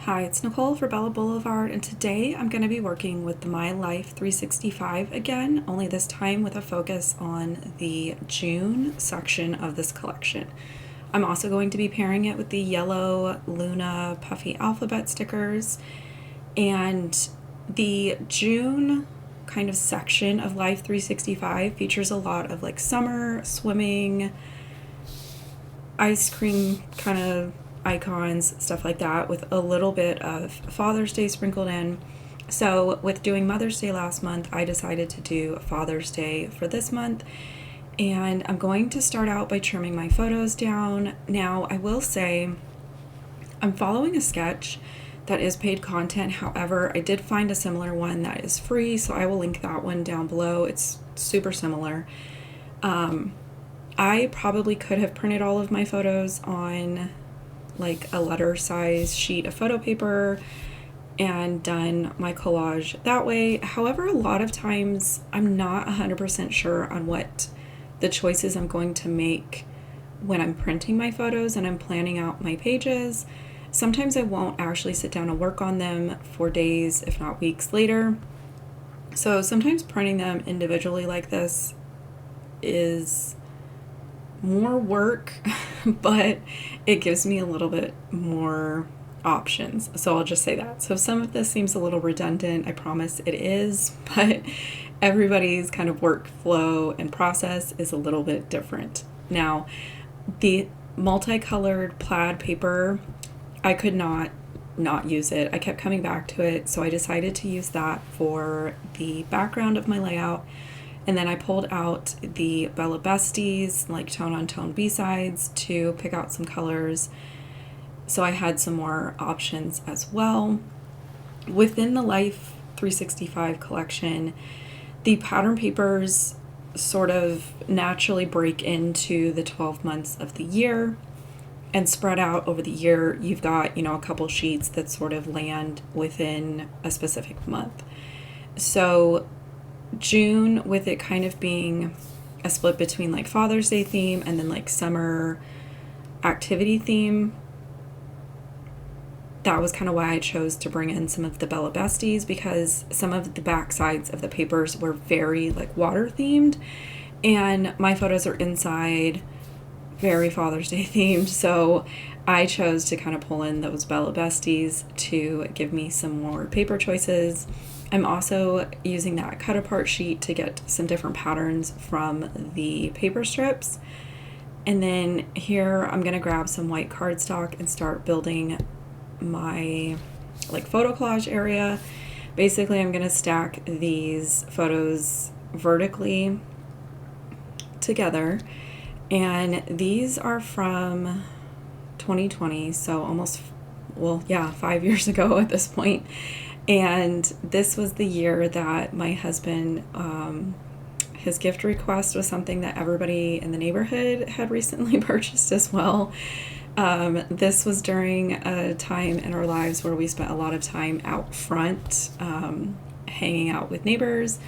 Hi, it's Nicole for Bella Blvd, and today I'm going to be working with the My Life 365 again, only this time with a focus on the June section of this collection. I'm also going to be pairing it with the yellow Luna Puffy Alphabet stickers, and the June kind of section of Life 365 features a lot of like summer, swimming, ice cream kind of icons, stuff like that, with a little bit of Father's Day sprinkled in. So with doing Mother's Day last month, I decided to do Father's Day for this month, and I'm going to start out by trimming my photos down. Now, I will say I'm following a sketch that is paid content. However, I did find a similar one that is free, so I will link that one down below. It's super similar. I probably could have printed all of my photos on like a letter size sheet of photo paper and done my collage that way. However, a lot of times I'm not 100% sure on what the choices I'm going to make when I'm printing my photos and I'm planning out my pages. Sometimes I won't actually sit down and work on them for days, if not weeks later. So sometimes printing them individually like this is more work, but it gives me a little bit more options. So I'll just say that. So if some of this seems a little redundant, I promise it is, but everybody's kind of workflow and process is a little bit different. Now, the multicolored plaid paper, I could not use it. I kept coming back to it, so I decided to use that for the background of my layout. And then I pulled out the Bella Blvd, like tone-on-tone B-sides, to pick out some colors. So I had some more options as well. Within the Life 365 collection, the pattern papers sort of naturally break into the 12 months of the year and spread out over the year. You've got, a couple sheets that sort of land within a specific month. So June, with it kind of being a split between like Father's Day theme and then like summer activity theme, that was kind of why I chose to bring in some of the Bella Blvd, because some of the back sides of the papers were very like water themed, and my photos are inside, very Father's Day themed. So I chose to kind of pull in those Bella Blvd to give me some more paper choices. I'm also using that cut apart sheet to get some different patterns from the paper strips. And then here I'm going to grab some white cardstock and start building my like photo collage area. Basically, I'm going to stack these photos vertically together. And these are from 2020, so almost, 5 years ago at this point. And this was the year that my husband, his gift request was something that everybody in the neighborhood had recently purchased as well. This was during a time in our lives where we spent a lot of time out front, hanging out with neighbors.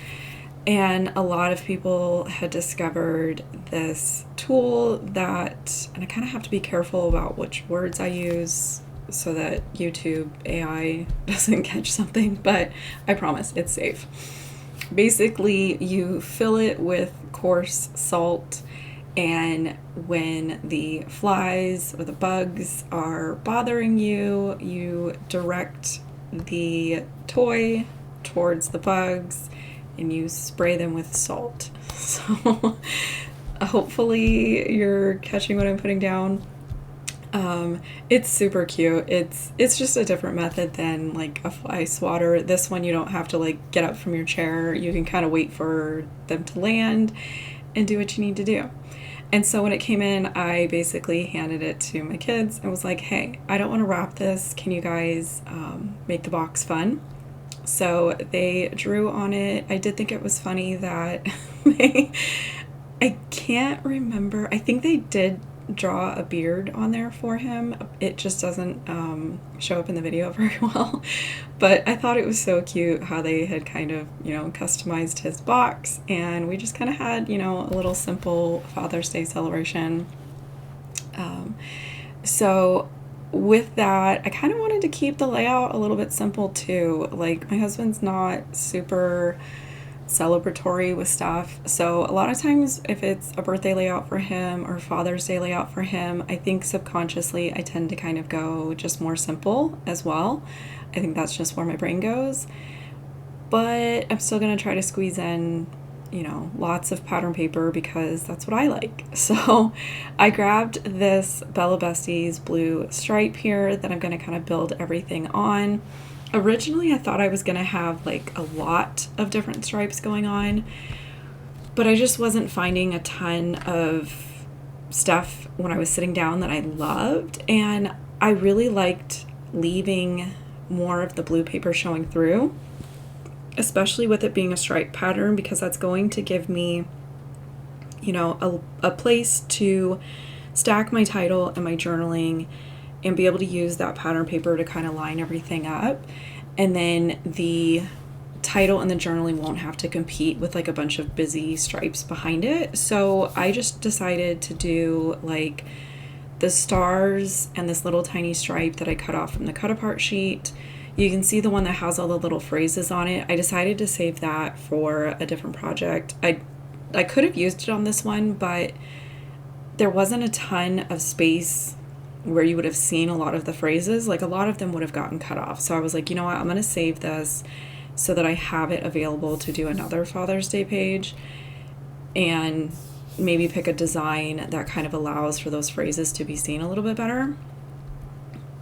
And a lot of people had discovered this tool that, and I kind of have to be careful about which words I use so that YouTube AI doesn't catch something, but I promise it's safe. Basically, you fill it with coarse salt, and when the flies or the bugs are bothering you, you direct the toy towards the bugs and you spray them with salt. So hopefully you're catching what I'm putting down. It's super cute. It's just a different method than like a fly swatter. This one you don't have to like get up from your chair. You can kind of wait for them to land and do what you need to do. And so when it came in, I basically handed it to my kids and was like, hey, I don't want to wrap this. Can you guys make the box fun? So they drew on it. I did think it was funny that I can't remember. I think they did draw a beard on there for him. It just doesn't show up in the video very well. But I thought it was so cute how they had kind of, customized his box. And we just kind of had, a little simple Father's Day celebration. So with that, I kind of wanted to keep the layout a little bit simple too. Like, my husband's not super celebratory with stuff. So a lot of times if it's a birthday layout for him or Father's Day layout for him, I think subconsciously I tend to kind of go just more simple as well. I think that's just where my brain goes. But I'm still going to try to squeeze in, lots of pattern paper because that's what I like. So I grabbed this Bella Blvd's blue stripe here that I'm going to kind of build everything on. Originally, I thought I was going to have like a lot of different stripes going on, but I just wasn't finding a ton of stuff when I was sitting down that I loved. And I really liked leaving more of the blue paper showing through, especially with it being a stripe pattern, because that's going to give me, a place to stack my title and my journaling and be able to use that pattern paper to kind of line everything up. And then the title and the journaling won't have to compete with like a bunch of busy stripes behind it. So I just decided to do like the stars and this little tiny stripe that I cut off from the cut apart sheet. You can see the one that has all the little phrases on it. I decided to save that for a different project. I could have used it on this one, but there wasn't a ton of space where you would have seen a lot of the phrases. Like, a lot of them would have gotten cut off. So I was like, you know what, I'm going to save this so that I have it available to do another Father's Day page, and maybe pick a design that kind of allows for those phrases to be seen a little bit better.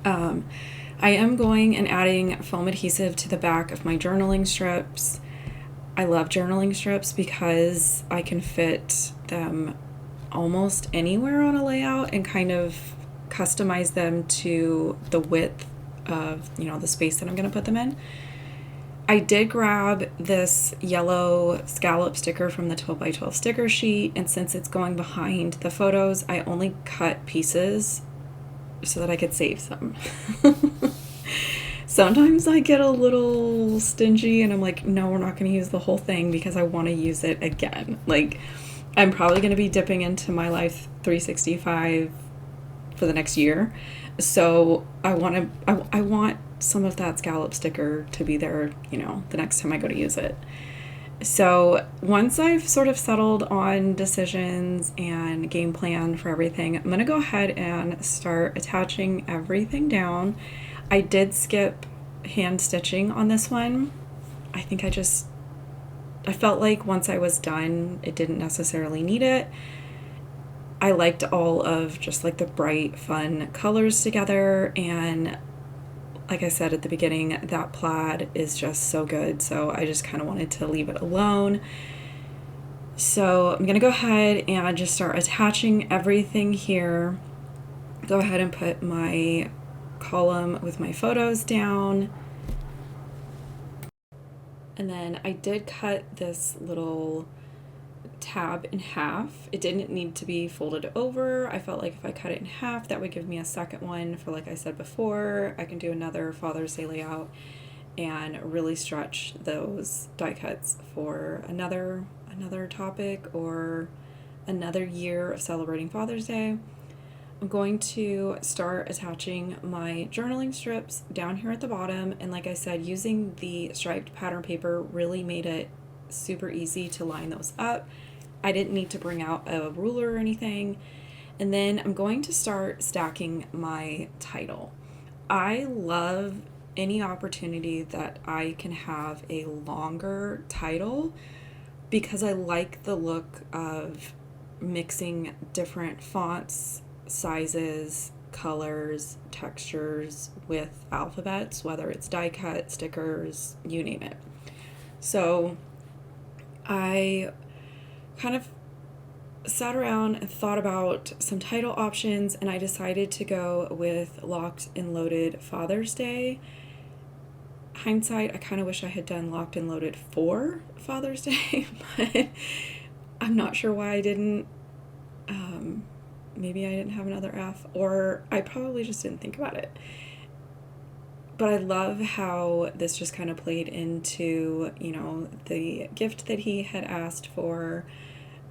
I am going and adding foam adhesive to the back of my journaling strips. I love journaling strips because I can fit them almost anywhere on a layout and kind of customize them to the width of, the space that I'm going to put them in. I did grab this yellow scallop sticker from the 12 by 12 sticker sheet, and since it's going behind the photos, I only cut pieces so that I could save some. Sometimes I get a little stingy and I'm like, no, we're not going to use the whole thing because I want to use it again. Like, I'm probably going to be dipping into my Life 365 for the next year. So I want some of that scallop sticker to be there, the next time I go to use it. So once I've sort of settled on decisions and game plan for everything, I'm going to go ahead and start attaching everything down. I did skip hand stitching on this one. I think I felt like once I was done, it didn't necessarily need it. I liked all of just like the bright, fun colors together, and like I said at the beginning, that plaid is just so good, so I just kind of wanted to leave it alone. So I'm going to go ahead and just start attaching everything here. Go ahead and put my column with my photos down. And then I did cut this little tab in half. It didn't need to be folded over. I felt like if I cut it in half, that would give me a second one for, like I said before, I can do another Father's Day layout and really stretch those die cuts for another topic or another year of celebrating Father's Day. I'm going to start attaching my journaling strips down here at the bottom, and like I said, using the striped pattern paper really made it super easy to line those up. I didn't need to bring out a ruler or anything. And then I'm going to start stacking my title. I love any opportunity that I can have a longer title because I like the look of mixing different fonts, sizes, colors, textures with alphabets, whether it's die cut, stickers, you name it. So I kind of sat around and thought about some title options, and I decided to go with Locked and Loaded Father's Day. Hindsight, I kind of wish I had done Locked and Loaded for Father's Day, but I'm not sure why I didn't. Maybe I didn't have another F, or I probably just didn't think about it. But I love how this just kind of played into, the gift that he had asked for.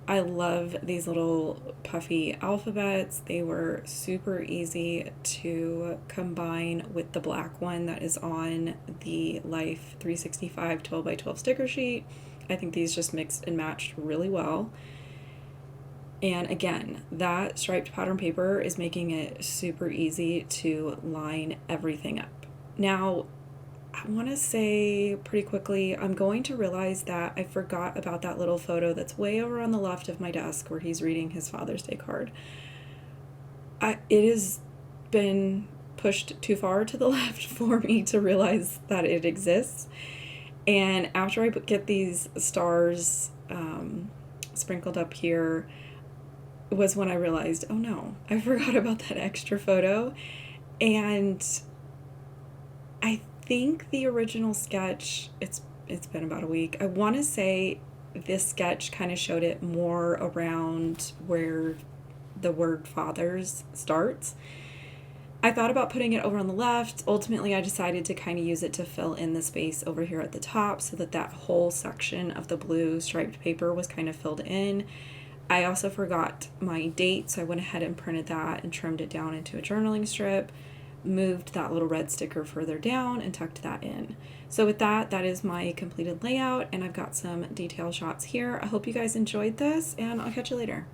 I love these little puffy alphabets. They were super easy to combine with the black one that is on the Life 365 12 by 12 sticker sheet. I think these just mixed and matched really well. And again, that striped pattern paper is making it super easy to line everything up. Now, I want to say pretty quickly, I'm going to realize that I forgot about that little photo that's way over on the left of my desk where he's reading his Father's Day card. It has been pushed too far to the left for me to realize that it exists. And after I get these stars sprinkled up here was when I realized, oh no, I forgot about that extra photo. And I think the original sketch, it's been about a week. I want to say this sketch kind of showed it more around where the word fathers starts. I thought about putting it over on the left. Ultimately, I decided to kind of use it to fill in the space over here at the top so that that whole section of the blue striped paper was kind of filled in. I also forgot my date, so I went ahead and printed that and trimmed it down into a journaling strip, moved that little red sticker further down and tucked that in. So with that, that is my completed layout, and I've got some detail shots here. I hope you guys enjoyed this, and I'll catch you later.